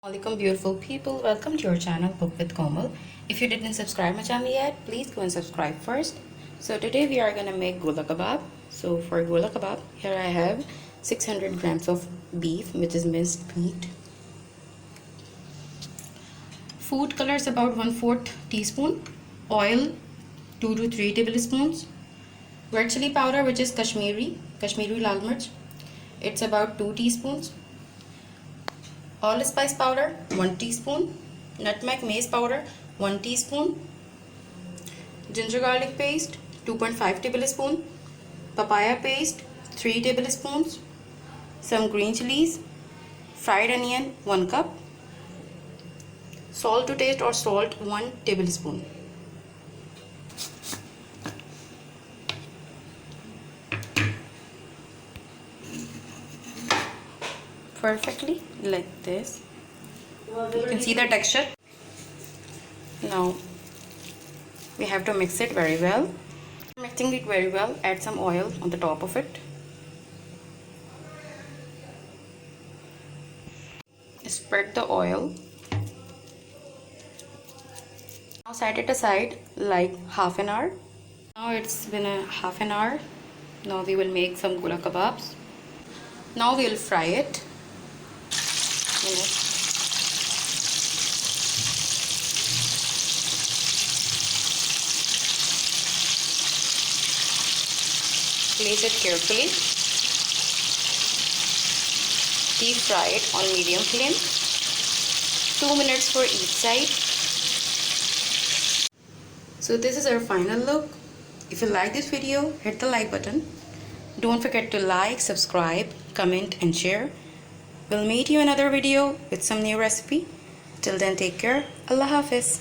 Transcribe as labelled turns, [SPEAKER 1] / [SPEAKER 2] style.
[SPEAKER 1] Assalamualaikum beautiful people, welcome to your channel Book with Komal. If you didn't subscribe my channel yet, please go and subscribe first. So today we are gonna make Gola Kabab. So for Gola Kabab, here I have 600 grams of beef, which is minced meat. Food colors about 1/4 teaspoon. Oil 2 to 3 tablespoons. Red chili powder, which is Kashmiri lal mirch. It's about 2 teaspoons. Allspice powder 1 teaspoon, nutmeg mace powder 1 teaspoon, ginger garlic paste 2.5 tablespoon, papaya paste 3 tablespoons, some green chilies, fried onion 1 cup, salt to taste or salt 1 tablespoon. Perfectly like this. You can see the texture. Now we have to mix it very well. Mixing it very well, add some oil on the top of it. Spread the oil. Now set it aside like half an hour. Now it's been a half an hour. Now we will make some Gola Kababs. Now we will fry it. Place it carefully. Deep fry it on medium flame. 2 minutes for each side. So this is our final look. If you like this video, hit the like button. Don't forget to like, subscribe, comment and share. We'll meet you in another video with some new recipe. Till then, take care. Allah Hafiz.